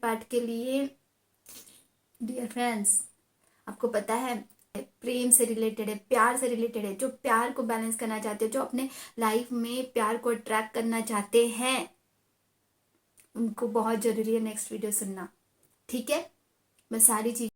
Part के लिए dear friends, आपको पता है प्रेम से रिलेटेड है, प्यार से रिलेटेड है। जो प्यार को बैलेंस करना चाहते हो, जो अपने लाइफ में प्यार को अट्रैक्ट करना चाहते हैं, उनको बहुत जरूरी है नेक्स्ट वीडियो सुनना। ठीक है, मैं सारी चीज।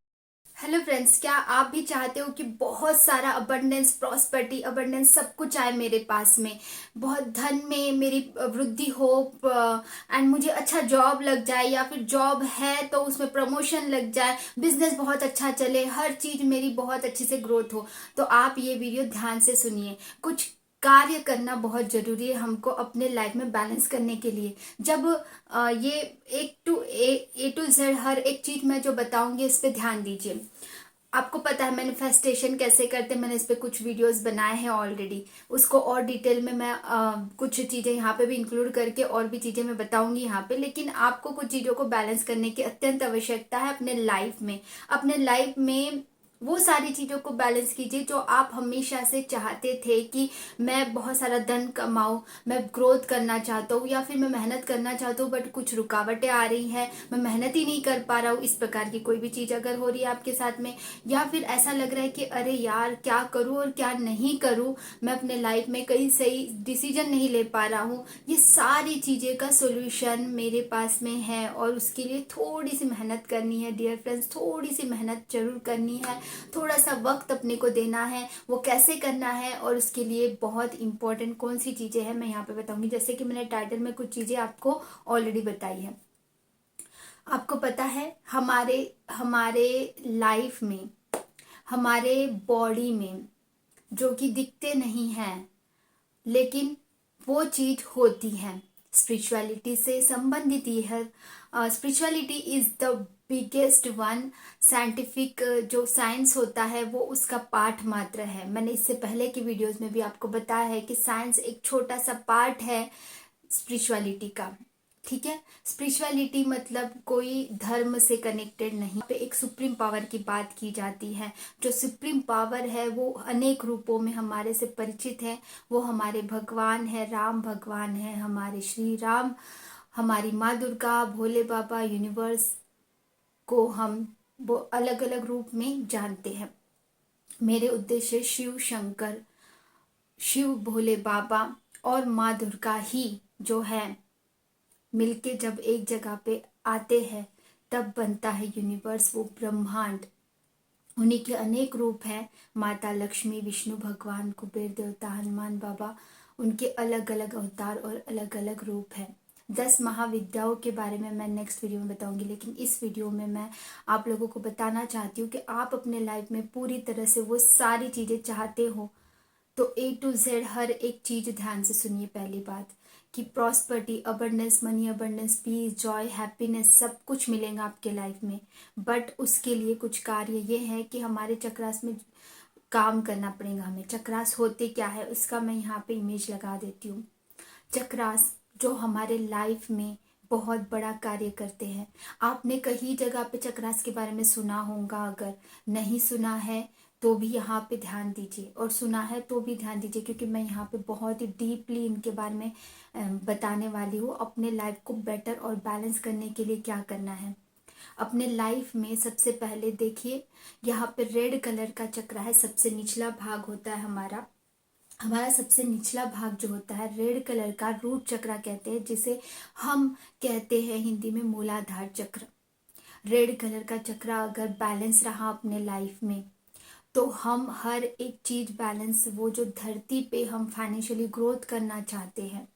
हेलो फ्रेंड्स, क्या आप भी चाहते हो कि बहुत सारा अबंडेंस, प्रॉस्पेरिटी, अबंडेंस सब कुछ आए मेरे पास में, बहुत धन में मेरी वृद्धि हो, एंड मुझे अच्छा जॉब लग जाए, या फिर जॉब है तो उसमें प्रमोशन लग जाए, बिजनेस बहुत अच्छा चले, हर चीज मेरी बहुत अच्छी से ग्रोथ हो, तो आप ये वीडियो ध्यान से सुनिए। कुछ कार्य करना बहुत जरूरी है हमको अपने लाइफ में बैलेंस करने के लिए। जब ये ए टू जेड हर एक चीज मैं जो बताऊंगी इस पे ध्यान दीजिए। आपको पता है मैनिफेस्टेशन कैसे करते हैं, मैंने इस पे कुछ वीडियोस बनाए हैं ऑलरेडी। उसको और डिटेल में मैं कुछ चीजें यहाँ पे भी इंक्लूड करके और भी चीजें मैं बताऊंगी यहाँ पे। लेकिन आपको कुछ चीजों को बैलेंस करने की अत्यंत आवश्यकता है अपने लाइफ में। अपने लाइफ में वो सारी चीजों को बैलेंस कीजिए जो आप हमेशा से चाहते थे कि मैं बहुत सारा धन कमाऊं, मैं ग्रोथ करना चाहता हूँ, या फिर मैं मेहनत करना चाहता हूँ बट कुछ रुकावटें आ रही हैं, मैं मेहनत ही नहीं कर पा रहा हूँ। इस प्रकार की कोई भी चीज अगर हो रही है आपके साथ में, या फिर ऐसा लग रहा है कि अरे यार क्या करूं और क्या नहीं करूं, मैं अपने लाइफ में कहीं सही डिसीजन नहीं ले पा रहा हूं, ये सारी चीजें का सोल्यूशन मेरे पास में है। और उसके लिए थोड़ी सी मेहनत करनी है डियर फ्रेंड्स, थोड़ी सी मेहनत जरूर करनी है, थोड़ा सा वक्त अपने को देना है। वो कैसे करना है और उसके लिए बहुत इंपॉर्टेंट कौन सी चीजें हैं मैं यहाँ पे बताऊंगी। जैसे कि मैंने टाइटल में कुछ चीजें आपको ऑलरेडी बताई है। आपको पता है हमारे हमारे लाइफ में, हमारे बॉडी में जो कि दिखते नहीं हैं लेकिन वो चीज होती है, स्पिरिचुअलिटी से संबंधित ही है। Spirituality is the biggest one. Scientific जो साइंस होता है वो उसका पार्ट मात्र है। मैंने इससे पहले की वीडियोस में भी आपको बताया है कि साइंस एक छोटा सा पार्ट है स्पिरिचुअलिटी का। ठीक है, स्पिरिचुअलिटी मतलब कोई धर्म से कनेक्टेड नहीं, पे एक सुप्रीम पावर की बात की जाती है। जो सुप्रीम पावर है वो अनेक रूपों में हमारे से परिचित है। वो हमारे भगवान है, राम भगवान है, हमारे श्री राम, हमारी माँ दुर्गा, भोले बाबा, यूनिवर्स को हम वो अलग अलग रूप में जानते हैं। मेरे उद्देश्य शिव शंकर, शिव भोले बाबा और माँ दुर्गा ही जो है मिलके जब एक जगह पे आते हैं तब बनता है यूनिवर्स, वो ब्रह्मांड। उन्हीं के अनेक रूप हैं, माता लक्ष्मी, विष्णु भगवान, कुबेर देवता, हनुमान बाबा, उनके अलग अलग अवतार और अलग अलग रूप हैं। 10 महाविद्याओं के बारे में मैं नेक्स्ट वीडियो में बताऊंगी, लेकिन इस वीडियो में मैं आप लोगों को बताना चाहती हूँ कि आप अपने लाइफ में पूरी तरह से वो सारी चीजें चाहते हो तो ए टू जेड हर एक चीज ध्यान से सुनिए। पहली बात कि prosperity, abundance, money abundance, peace, joy, happiness सब कुछ मिलेगा आपके लाइफ में। बट उसके लिए कुछ कार्य ये है कि हमारे चक्रास में काम करना पड़ेगा हमें। चक्रास होते क्या है उसका मैं यहाँ पे इमेज लगा देती हूँ। चक्रास जो हमारे लाइफ में बहुत बड़ा कार्य करते हैं। आपने कई जगह पे चक्रास के बारे में सुना होगा, अगर नहीं सुना है तो भी यहाँ पे ध्यान दीजिए, और सुना है तो भी ध्यान दीजिए, क्योंकि मैं यहाँ पे बहुत ही डीपली इनके बारे में बताने वाली हूँ। अपने लाइफ को बेटर और बैलेंस करने के लिए क्या करना है अपने लाइफ में। सबसे पहले देखिए, यहाँ पे रेड कलर का चक्र है, सबसे निचला भाग होता है हमारा। हमारा सबसे निचला भाग जो होता है रेड कलर का रूट चक्र कहते हैं, जिसे हम कहते हैं हिंदी में मूलाधार चक्र। रेड कलर का चक्र अगर बैलेंस रहा अपने लाइफ में तो हम हर एक चीज बैलेंस, वो जो धरती पे हम फाइनेंशियली ग्रोथ करना चाहते हैं,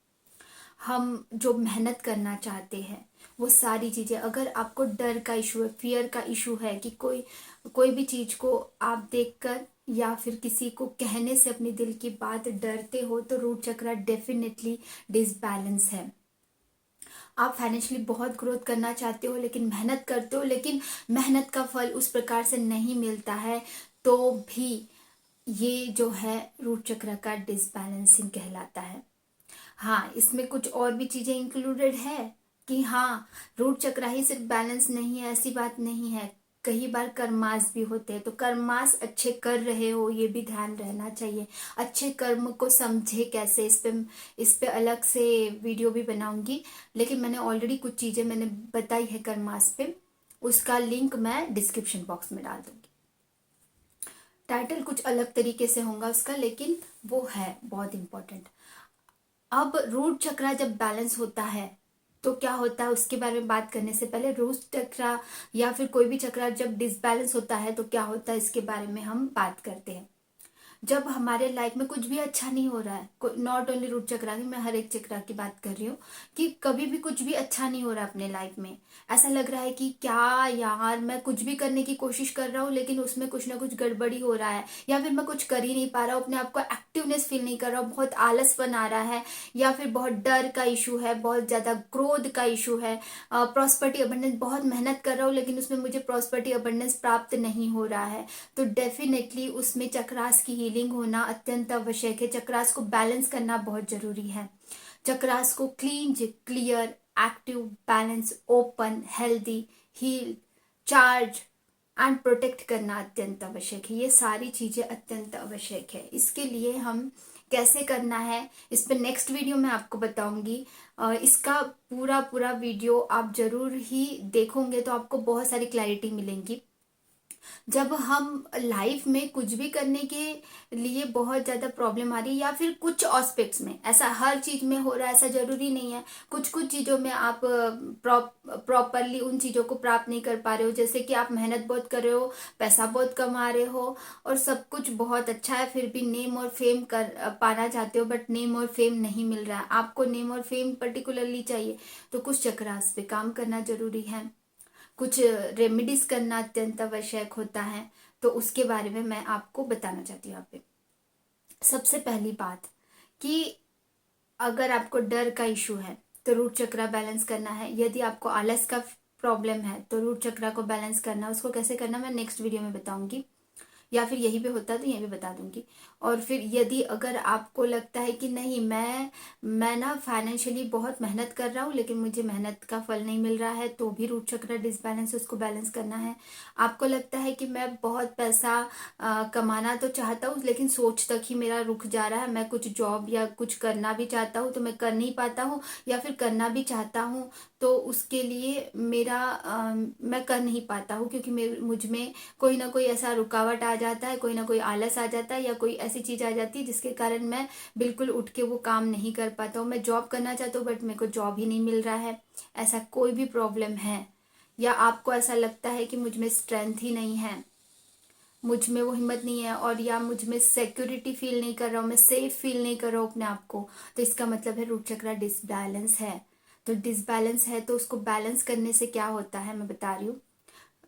हम जो मेहनत करना चाहते हैं, वो सारी चीजें। अगर आपको डर का इशू है, फियर का इशू है कि कोई भी चीज को आप देखकर या फिर किसी को कहने से अपने दिल की बात डरते हो, तो रूट चक्र डेफिनेटली डिसबैलेंस है। आप फाइनेंशियली बहुत ग्रोथ करना चाहते हो लेकिन मेहनत करते हो, लेकिन मेहनत का फल उस प्रकार से नहीं मिलता है, तो भी ये जो है रूट चक्र का डिसबैलेंसिंग कहलाता है। हाँ, इसमें कुछ और भी चीजें इंक्लूडेड है कि हाँ, रूट चक्र ही सिर्फ बैलेंस नहीं है, ऐसी बात नहीं है। कई बार कर्मास भी होते हैं, तो कर्मास अच्छे कर रहे हो ये भी ध्यान रहना चाहिए। अच्छे कर्म को समझे कैसे, इस पे अलग से वीडियो भी बनाऊंगी, लेकिन मैंने ऑलरेडी कुछ चीज़ें मैंने बताई है कर्मास पे, उसका लिंक मैं डिस्क्रिप्शन बॉक्स में डाल दूंगी। टाइटल कुछ अलग तरीके से होगा उसका, लेकिन वो है बहुत इम्पोर्टेंट। अब रूट चक्रा जब बैलेंस होता है तो क्या होता है उसके बारे में बात करने से पहले, रूट चक्रा या फिर कोई भी चक्रा जब डिसबैलेंस होता है तो क्या होता है इसके बारे में हम बात करते हैं। जब हमारे लाइफ में कुछ भी अच्छा नहीं हो रहा है, नॉट ओनली रूट चक्रा की, मैं हर एक चक्रा की बात कर रही हूँ, कि कभी भी कुछ भी अच्छा नहीं हो रहा अपने लाइफ में, ऐसा लग रहा है कि क्या यार मैं कुछ भी करने की कोशिश कर रहा हूँ लेकिन उसमें कुछ ना कुछ गड़बड़ी हो रहा है, या फिर मैं कुछ कर ही नहीं पा रहा हूँ, अपने आप को एक्टिवनेस फील नहीं कर रहा हूँ, बहुत आलसपन आ रहा है, या फिर बहुत डर का इशू है, बहुत ज़्यादा क्रोध का इशू है, प्रॉस्पेरिटी अबंडेंस, बहुत मेहनत कर रहा हूँ लेकिन उसमें मुझे प्रॉस्पेरिटी अबंडेंस प्राप्त नहीं हो रहा है, तो डेफिनेटली उसमें चक्रास की हीलिंग होना अत्यंत आवश्यक है। चक्रास को बैलेंस करना बहुत जरूरी है। चक्रास को clean, clear, active, balance, open, healthy, heal, charge and protect करना अत्यंत आवश्यक है। ये सारी चीजें अत्यंत आवश्यक है। इसके लिए हम कैसे करना है इस पे नेक्स्ट वीडियो में आपको बताऊंगी। इसका पूरा पूरा वीडियो आप जरूर ही देखोगे तो आपको बहुत सारी क्लैरिटी मिलेंगी। जब हम लाइफ में कुछ भी करने के लिए बहुत ज़्यादा प्रॉब्लम आ रही है, या फिर कुछ एस्पेक्ट्स में, ऐसा हर चीज़ में हो रहा है ऐसा ज़रूरी नहीं है, कुछ कुछ चीज़ों में आप प्रॉपरली उन चीज़ों को प्राप्त नहीं कर पा रहे हो, जैसे कि आप मेहनत बहुत कर रहे हो, पैसा बहुत कमा रहे हो और सब कुछ बहुत अच्छा है, फिर भी नेम और फेम कर पाना चाहते हो, बट नेम और फेम नहीं मिल रहा है आपको, नेम और फेम पर्टिकुलरली चाहिए, तो कुछ चक्रास पे काम करना जरूरी है, कुछ रेमेडीज करना अत्यंत आवश्यक होता है। तो उसके बारे में मैं आपको बताना चाहती हूँ यहाँ पे। सबसे पहली बात कि अगर आपको डर का इशू है तो रूट चक्रा बैलेंस करना है। यदि आपको आलस का प्रॉब्लम है तो रूट चक्रा को बैलेंस करना, उसको कैसे करना मैं नेक्स्ट वीडियो में बताऊंगी, या फिर यही पे होता है तो यही पे बता दूंगी। और फिर यदि अगर आपको लगता है कि नहीं मैं ना फाइनेंशियली बहुत मेहनत कर रहा हूँ लेकिन मुझे मेहनत का फल नहीं मिल रहा है, तो भी रूट चक्र डिसबैलेंस है, उसको बैलेंस करना है। आपको लगता है कि मैं बहुत पैसा कमाना तो चाहता हूँ लेकिन सोच तक ही मेरा रुक जा रहा है, मैं कुछ जॉब या कुछ करना भी चाहता हूँ तो मैं कर नहीं पाता हूँ, या फिर करना भी चाहता हूँ तो उसके लिए मैं कर नहीं पाता हूँ, क्योंकि मुझ में कोई ना कोई ऐसा रुकावट आ जाता है, कोई ना कोई आलस आ जाता है, या कोई ऐसी चीज आ जाती है जिसके कारण मैं बिल्कुल उठ के वो काम नहीं कर पाता हूँ। मैं जॉब करना चाहता हूँ बट मेरे को जॉब ही नहीं मिल रहा है, ऐसा कोई भी प्रॉब्लम है, या आपको ऐसा लगता है कि मुझ में स्ट्रेंथ ही नहीं है, मुझ में वो हिम्मत नहीं है, और या मुझ में सिक्योरिटी फील नहीं कर रहा हूँ, मैं सेफ फील नहीं कर रहा हूँ अपने आप को, तो इसका मतलब है रूट चक्रा डिसबैलेंस है। तो डिसबैलेंस है तो उसको बैलेंस करने से क्या होता है मैं बता रही हूँ।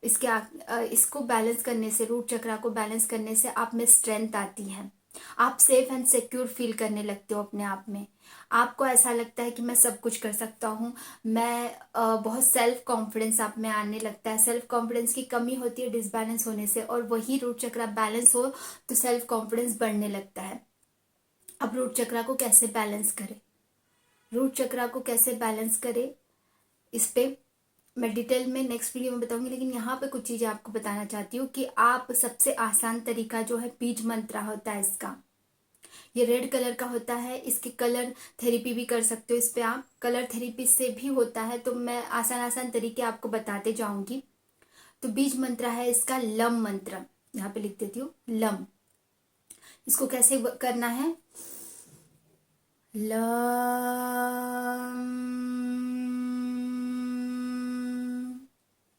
इसको बैलेंस करने से, रूट चक्रा को बैलेंस करने से आप में स्ट्रेंथ आती है, आप सेफ एंड सिक्योर फील करने लगते हो अपने आप में, आपको ऐसा लगता है कि मैं सब कुछ कर सकता हूँ, मैं बहुत सेल्फ कॉन्फिडेंस आप में आने लगता है। सेल्फ कॉन्फिडेंस की कमी होती है डिसबैलेंस होने से, और वही रूट चक्रा बैलेंस हो तो सेल्फ कॉन्फिडेंस बढ़ने लगता है। अब रूट चक्रा को कैसे बैलेंस करें, रूट चक्रा को कैसे बैलेंस करें इस पे मैं डिटेल में नेक्स्ट वीडियो में बताऊंगी, लेकिन यहाँ पे कुछ चीजें आपको बताना चाहती हूँ कि आप सबसे आसान तरीका जो है बीज मंत्रा होता है इसका, ये रेड कलर का होता है, इसकी कलर थेरेपी भी कर सकते हो, इस पे आप कलर थेरेपी से भी होता है, तो मैं आसान आसान तरीके आपको बताते जाऊंगी। तो बीज मंत्र है इसका लम मंत्र, यहाँ पे लिख देती हूँ लम। इसको कैसे करना है, लम,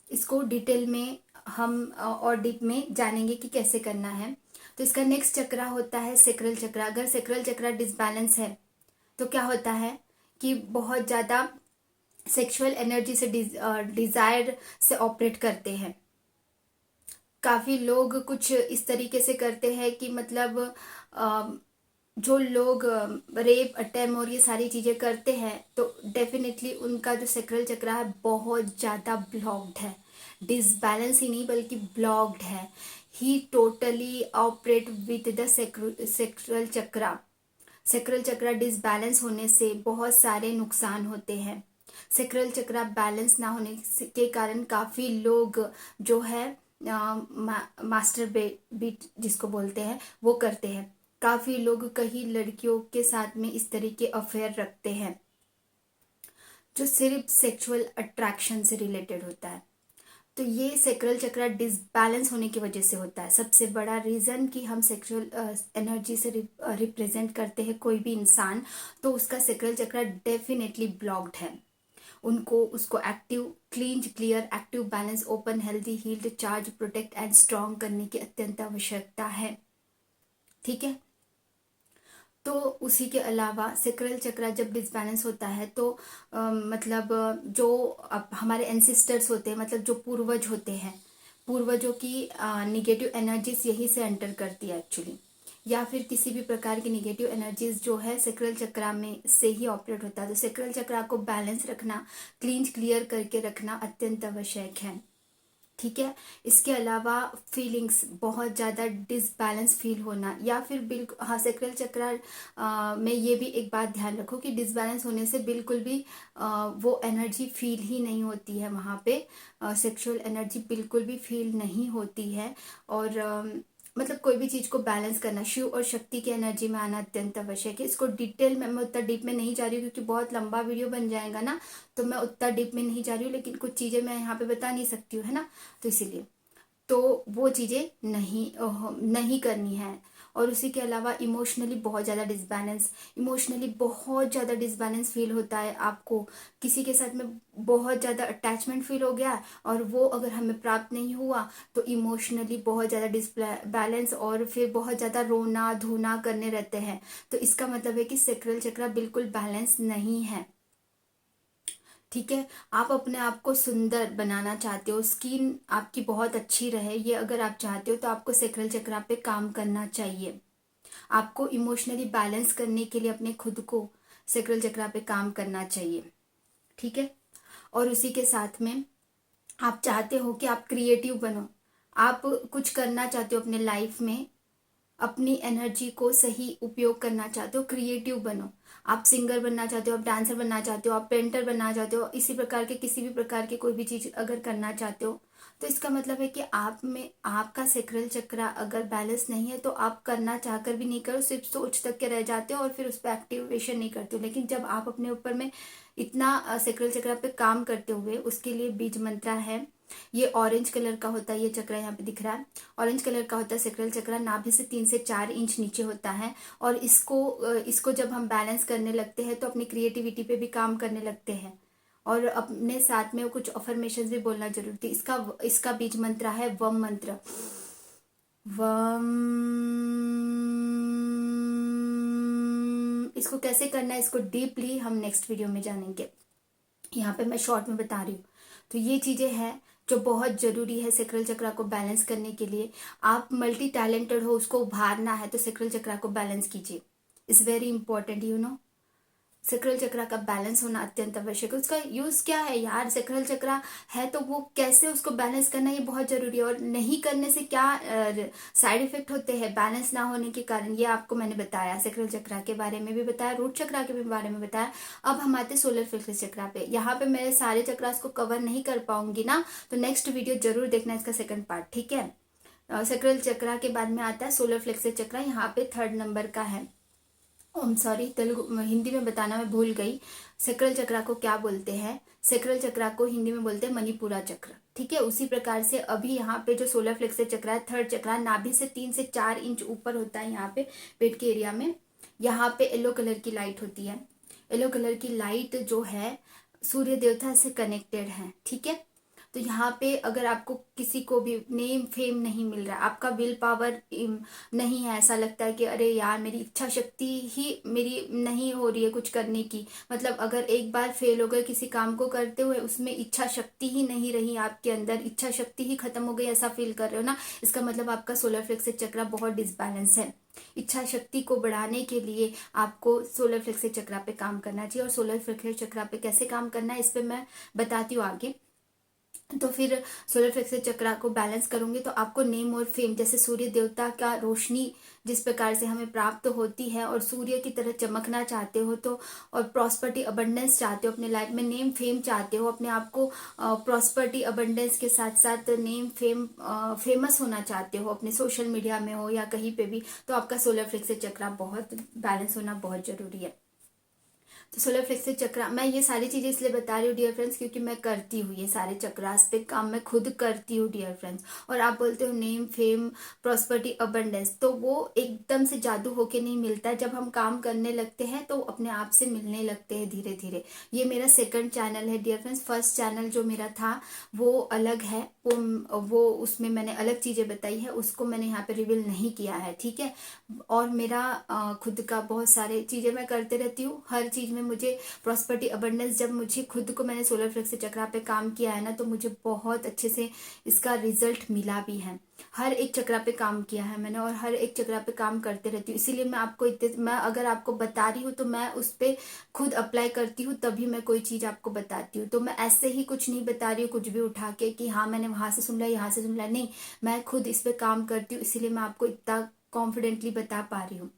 इसको डिटेल में हम और डीप में जानेंगे कि कैसे करना है। तो इसका नेक्स्ट चक्रा होता है सेक्रल चक्रा। अगर सेक्रल चक्रा डिसबैलेंस है तो क्या होता है कि बहुत ज्यादा सेक्सुअल एनर्जी से डिजायर से ऑपरेट करते हैं। काफी लोग कुछ इस तरीके से करते हैं कि मतलब जो लोग रेप अटेम्प और ये सारी चीजें करते हैं तो डेफिनेटली उनका जो सेक्रल चक्र है बहुत ज्यादा ब्लॉक्ड है, डिसबैलेंस ही नहीं बल्कि ब्लॉक्ड है। ही totally operate with the sacral chakra. Sacral chakra disbalance होने से बहुत सारे नुकसान होते हैं। सेक्रल चक्र बैलेंस ना होने के कारण काफी लोग जो है मास्टर बीट जिसको बोलते हैं वो करते हैं। काफ़ी लोग कई लड़कियों के साथ में इस तरीके अफेयर रखते हैं जो सिर्फ सेक्सुअल अट्रैक्शन से रिलेटेड होता है। तो ये सेक्रल चक्रा डिसबैलेंस होने की वजह से होता है। सबसे बड़ा रीज़न कि हम सेक्सुअल एनर्जी से रिप्रेजेंट करते हैं कोई भी इंसान, तो उसका सेक्रल चक्रा डेफिनेटली ब्लॉक्ड है। उनको उसको active, clean, clear, active, balance, open, healthy, healed, charge, protect and strong करने की अत्यंत आवश्यकता है। ठीक है। तो उसी के अलावा सेक्रल चक्रा जब डिसबैलेंस होता है तो मतलब जो अब हमारे एंसेस्टर्स होते हैं, मतलब जो पूर्वज होते हैं, पूर्वजों की निगेटिव एनर्जीज यहीं से एंटर करती है एक्चुअली, या फिर किसी भी प्रकार की निगेटिव एनर्जीज जो है सेक्रल चक्रा में से ही ऑपरेट होता है। तो सेक्रल चक्रा को बैलेंस रखना, क्लीन क्लियर करके रखना अत्यंत आवश्यक है। ठीक है। इसके अलावा फीलिंग्स बहुत ज़्यादा डिसबैलेंस फील होना, या फिर बिल्कुल, हाँ, सेक्रल चक्रा में ये भी एक बात ध्यान रखो कि डिसबैलेंस होने से बिल्कुल भी वो एनर्जी फील ही नहीं होती है वहाँ पे। सेक्सुअल एनर्जी बिल्कुल भी फील नहीं होती है। और मतलब कोई भी चीज़ को बैलेंस करना, शिव और शक्ति की एनर्जी में आना अत्यंत आवश्यक है। इसको डिटेल में मैं उतना डीप में नहीं जा रही हूँ क्योंकि बहुत लंबा वीडियो बन जाएगा ना, तो मैं उतना डीप में नहीं जा रही हूँ, लेकिन कुछ चीज़ें मैं यहाँ पे बता नहीं सकती हूँ, है ना, तो इसीलिए तो वो चीज़ें नहीं करनी है। और उसी के अलावा इमोशनली बहुत ज़्यादा डिसबैलेंस, इमोशनली बहुत ज़्यादा डिसबैलेंस फील होता है आपको। किसी के साथ में बहुत ज़्यादा अटैचमेंट फील हो गया और वो अगर हमें प्राप्त नहीं हुआ तो इमोशनली बहुत ज़्यादा डिसबैलेंस, और फिर बहुत ज़्यादा रोना धोना करने रहते हैं। तो इसका मतलब है कि सेक्रल चक्रा बिल्कुल बैलेंस नहीं है। ठीक है। आप अपने आप को सुंदर बनाना चाहते हो, स्किन आपकी बहुत अच्छी रहे, ये अगर आप चाहते हो तो आपको सेक्रल चक्रा पे काम करना चाहिए। आपको इमोशनली बैलेंस करने के लिए अपने खुद को सेक्रल चक्रा पे काम करना चाहिए। ठीक है। और उसी के साथ में आप चाहते हो कि आप क्रिएटिव बनो, आप कुछ करना चाहते हो अपने लाइफ में, अपनी एनर्जी को सही उपयोग करना चाहते हो, क्रिएटिव बनो। आप सिंगर बनना चाहते हो, आप डांसर बनना चाहते हो, आप पेंटर बनना चाहते हो, इसी प्रकार के किसी भी प्रकार के कोई भी चीज अगर करना चाहते हो, तो इसका मतलब है कि आप में आपका सेक्रल चक्रा अगर बैलेंस नहीं है तो आप करना चाहकर भी नहीं करो, सिर्फ सोच तक के रह जाते हो और फिर उस पर एक्टिवेशन नहीं करते हो। लेकिन जब आप अपने ऊपर में इतना सेक्रल चक्रा पे काम करते हुए, उसके लिए बीज मंत्रा है। ये ऑरेंज कलर का होता है, ये चक्र यहाँ पे दिख रहा है, ऑरेंज कलर का होता है सेक्रल चक्र। नाभि से 3 से 4 इंच नीचे होता है। और इसको जब हम बैलेंस करने लगते हैं तो अपनी क्रिएटिविटी पे भी काम करने लगते हैं। और अपने साथ में कुछ अफर्मेशंस भी बोलना जरूरी थी। इसका बीज मंत्र है वम मंत्र। वम। इसको कैसे करना है, इसको डीपली हम नेक्स्ट वीडियो में जानेंगे, यहाँ पे मैं शॉर्ट में बता रही हूँ। तो ये चीजें हैं जो बहुत जरूरी है सेक्रल चक्रा को बैलेंस करने के लिए। आप मल्टी टैलेंटेड हो, उसको उभारना है तो सेक्रल चक्रा को बैलेंस कीजिए। Is very important, you know. Sacral chakra का बैलेंस होना अत्यंत आवश्यक है। उसका यूज क्या है यार, सेक्रल चक्रा है तो वो कैसे उसको बैलेंस करना, ये बहुत जरूरी है। और नहीं करने से क्या साइड इफेक्ट होते हैं बैलेंस ना होने के कारण, ये आपको मैंने बताया। सेक्रल चक्रा के बारे में भी बताया, रूट चक्रा के भी बारे में बताया। अब हम आते सोलर प्लेक्सस चक्रा पे। यहाँ पे मेरे सारे चक्रास को कवर नहीं कर पाऊंगी ना, तो नेक्स्ट वीडियो जरूर देखना इसका सेकंड पार्ट। ठीक है। सेक्रल चक्रा के बाद में आता है सोलर प्लेक्सस चक्रा, यहाँ पे 3rd नंबर का है। ओम सॉरी, तेलुगु हिंदी में बताना मैं भूल गई। सेक्रल चक्रा को क्या बोलते हैं, सेक्रल चक्रा को हिंदी में बोलते हैं मणिपुरा चक्र। ठीक है। उसी प्रकार से अभी यहाँ पे जो सोलर प्लेक्सस चक्र है, 3rd चक्र, नाभि से 3 से 4 इंच ऊपर होता है, यहाँ पे पेट के एरिया में। यहाँ पे येलो कलर की लाइट होती है। येलो कलर की लाइट जो है सूर्य देवता से कनेक्टेड है। ठीक है। तो यहाँ पे अगर आपको किसी को भी नेम फेम नहीं मिल रहा है, आपका विल पावर नहीं है, ऐसा लगता है कि अरे यार मेरी इच्छा शक्ति ही मेरी नहीं हो रही है कुछ करने की, मतलब अगर एक बार फेल हो गए किसी काम को करते हुए, उसमें इच्छा शक्ति ही नहीं रही आपके अंदर, इच्छा शक्ति ही खत्म हो गई, ऐसा फील कर रहे हो ना, इसका मतलब आपका सोलर प्लेक्सस चक्र बहुत डिसबैलेंस है। इच्छा शक्ति को बढ़ाने के लिए आपको सोलर प्लेक्सस चक्र पे काम करना चाहिए। और सोलर प्लेक्सस चक्र पे कैसे काम करना है इस पे मैं बताती हूँ आगे। तो फिर सोलर प्लेक्सस चक्रा को बैलेंस करूंगी तो आपको नेम और फेम, जैसे सूर्य देवता का रोशनी जिस प्रकार से हमें प्राप्त होती है और सूर्य की तरह चमकना चाहते हो तो, और प्रॉस्पर्टी अबंडेंस चाहते हो अपने लाइफ में, नेम फेम चाहते हो अपने आप को प्रॉस्पर्टी अबंडेंस के साथ साथ नेम फेम फेमस होना चाहते हो अपने सोशल मीडिया में हो या कहीं पे भी, तो आपका सोलर प्लेक्सस चक्रा बहुत बैलेंस होना बहुत जरूरी है। तो सोलर प्लेक्सस चक्रा, मैं ये सारी चीजें इसलिए बता रही हूँ डियर फ्रेंड्स क्योंकि मैं करती हूँ ये सारे चक्रास पे काम, मैं खुद करती हूँ डियर फ्रेंड्स। और आप बोलते हो नेम फेम प्रॉस्पर्टी अबंडेंस, तो वो एकदम से जादू होके नहीं मिलता है, जब हम काम करने लगते हैं तो अपने आप से मिलने लगते हैं धीरे धीरे। ये मेरा सेकंड चैनल है डियर फ्रेंड्स। फर्स्ट चैनल जो मेरा था वो अलग है, वो उसमें मैंने अलग चीजें बताई है, उसको मैंने यहाँ पे रिवील नहीं किया है, ठीक है। और मेरा खुद का बहुत सारे चीजें मैं करते रहती हूँ, हर चीज में मुझे प्रॉस्पर्टी अबंडेंस, जब मुझे खुद को, मैंने सोलर प्लेक्सस चक्रा पे काम किया है ना, तो मुझे बहुत अच्छे से इसका रिजल्ट मिला भी है। हर एक चक्रा पे काम किया है मैंने और हर एक चक्रा पे काम करते रहती हूँ, इसीलिए मैं आपको इतने, मैं अगर आपको बता रही हूँ तो मैं उस पर खुद अप्लाई करती हूँ तभी मैं कोई चीज आपको बताती हूँ। तो मैं ऐसे ही कुछ नहीं बता रही हूँ कुछ भी उठा के कि हाँ मैंने वहां से सुन लिया यहाँ से सुन लिया, नहीं, मैं खुद इस पे काम करती हूँ, इसीलिए मैं आपको इतना कॉन्फिडेंटली बता पा रही हूँ,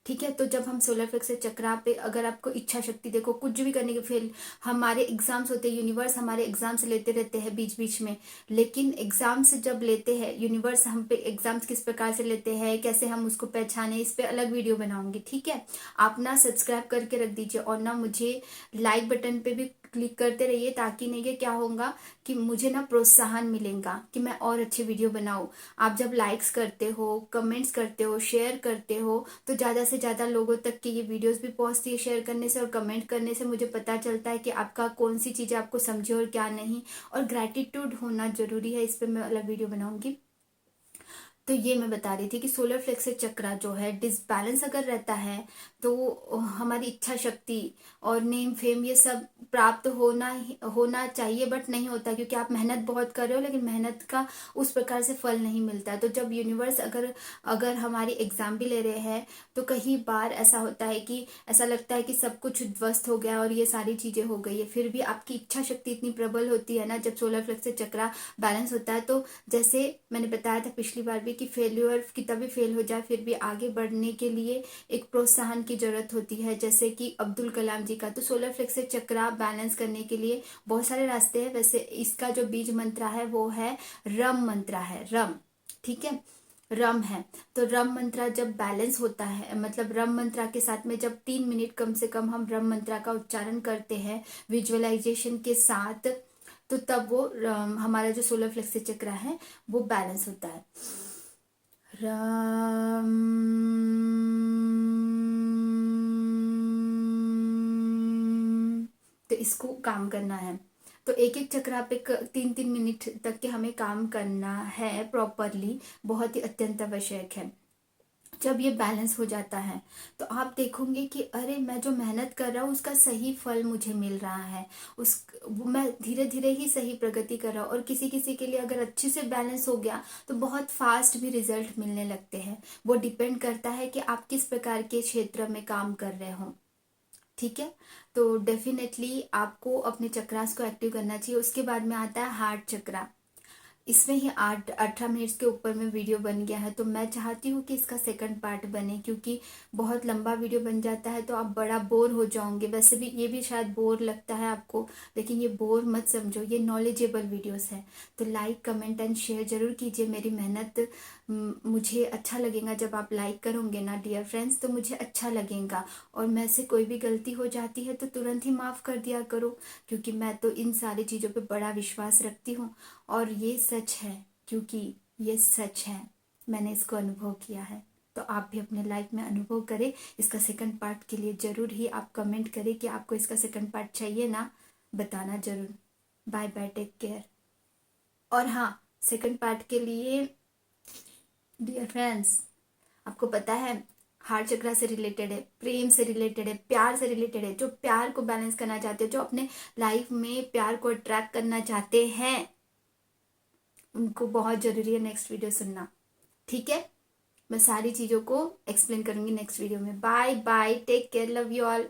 ठीक है। तो जब हम सोलर प्लेक्सस चक्रा पे, अगर आपको इच्छा शक्ति, देखो कुछ भी करने के फेल, हमारे एग्जाम्स होते हैं, यूनिवर्स हमारे एग्जाम्स लेते रहते हैं बीच बीच में, लेकिन एग्जाम्स जब लेते हैं यूनिवर्स हम पे, एग्जाम्स किस प्रकार से लेते हैं, कैसे हम उसको पहचाने, इस पे अलग वीडियो बनाऊंगी, ठीक है। आप ना सब्सक्राइब करके रख दीजिए और ना मुझे लाइक बटन पे भी क्लिक करते रहिए, ताकि नहीं कि क्या होगा कि मुझे ना प्रोत्साहन मिलेगा कि मैं और अच्छे वीडियो बनाऊं। आप जब लाइक्स करते हो, कमेंट्स करते हो, शेयर करते हो, तो ज़्यादा से ज़्यादा लोगों तक की ये वीडियोस भी पहुंचती है। शेयर करने से और कमेंट करने से मुझे पता चलता है कि आपका कौन सी चीज़ें आपको समझे और क्या नहीं, और ग्रैटिट्यूड होना जरूरी है, इस पर मैं अलग वीडियो बनाऊंगी। तो ये मैं बता रही थी कि सोलर प्लेक्सस चक्रा जो है डिसबैलेंस अगर रहता है तो हमारी इच्छा शक्ति और नेम फेम ये सब प्राप्त होना चाहिए, बट नहीं होता, क्योंकि आप मेहनत बहुत कर रहे हो लेकिन मेहनत का उस प्रकार से फल नहीं मिलता है। तो जब यूनिवर्स अगर अगर हमारी एग्जाम भी ले रहे हैं तो कई बार ऐसा होता है कि ऐसा लगता है कि सब कुछ ध्वस्त हो गया और ये सारी चीजें हो गई है, फिर भी आपकी इच्छा शक्ति इतनी प्रबल होती है ना जब सोलर प्लेक्सस चक्रा बैलेंस होता है। तो जैसे मैंने बताया था पिछली बार भी कि फेल्यूर कितना भी फेल हो जाए फिर भी आगे बढ़ने के लिए एक प्रोत्साहन की जरूरत होती है, जैसे कि अब्दुल कलाम जी का। तो सोलर प्लेक्सस चक्रा बैलेंस करने के लिए बहुत सारे रास्ते हैं, वैसे इसका जो बीज मंत्र है वो है रम मंत्र है, रम, ठीक है, रम है। तो रम मंत्रा जब बैलेंस होता है, मतलब रम मंत्रा के साथ में जब 3 मिनट कम से कम हम रम मंत्रा का उच्चारण करते हैं विजुअलाइजेशन के साथ, तो तब वो हमारा जो सोलर प्लेक्सस चक्र है वो बैलेंस होता है। राम, तो इसको काम करना है। तो एक एक चक्रा पे 3-3 मिनट तक के हमें काम करना है प्रॉपरली, बहुत ही अत्यंत आवश्यक है। जब ये बैलेंस हो जाता है तो आप देखोगे कि अरे मैं जो मेहनत कर रहा हूँ उसका सही फल मुझे मिल रहा है, उस मैं धीरे धीरे ही सही प्रगति कर रहा हूँ। और किसी किसी के लिए अगर अच्छे से बैलेंस हो गया तो बहुत फास्ट भी रिजल्ट मिलने लगते हैं। वो डिपेंड करता है कि आप किस प्रकार के क्षेत्र में काम कर रहे हो, ठीक है। तो डेफिनेटली आपको अपने चक्रास को एक्टिव करना चाहिए। उसके बाद में आता है हार्ट चक्रा। इसमें ही 18 मिनट्स के ऊपर में वीडियो बन गया है, तो मैं चाहती हूँ कि इसका सेकंड पार्ट बने, क्योंकि बहुत लंबा वीडियो बन जाता है तो आप बड़ा बोर हो जाओगे। वैसे भी ये भी शायद बोर लगता है आपको, लेकिन ये बोर मत समझो, ये नॉलेजेबल वीडियोस है। तो लाइक कमेंट एंड शेयर जरूर कीजिए, मेरी मेहनत मुझे अच्छा लगेगा जब आप लाइक करोगे ना डियर फ्रेंड्स, तो मुझे अच्छा लगेगा। और मैं से कोई भी गलती हो जाती है तो तुरंत ही माफ़ कर दिया करो, क्योंकि मैं तो इन सारी चीज़ों पे बड़ा विश्वास रखती हूँ और ये सच है, क्योंकि ये सच है, मैंने इसको अनुभव किया है। तो आप भी अपने लाइफ में अनुभव करें। इसका सेकंड पार्ट के लिए ज़रूर ही आप कमेंट करें कि आपको इसका सेकंड पार्ट चाहिए ना, बताना ज़रूर। Bye bye, take care. और हाँ, सेकंड पार्ट के लिए डियर फ्रेंड्स, आपको पता है हार्ट चक्रा से रिलेटेड है, प्रेम से रिलेटेड है, प्यार से रिलेटेड है। जो प्यार को बैलेंस करना चाहते हैं, जो अपने लाइफ में प्यार को अट्रैक्ट करना चाहते हैं, उनको बहुत जरूरी है नेक्स्ट वीडियो सुनना, ठीक है। मैं सारी चीज़ों को एक्सप्लेन करूंगी नेक्स्ट वीडियो में। Bye bye, take care, love you all.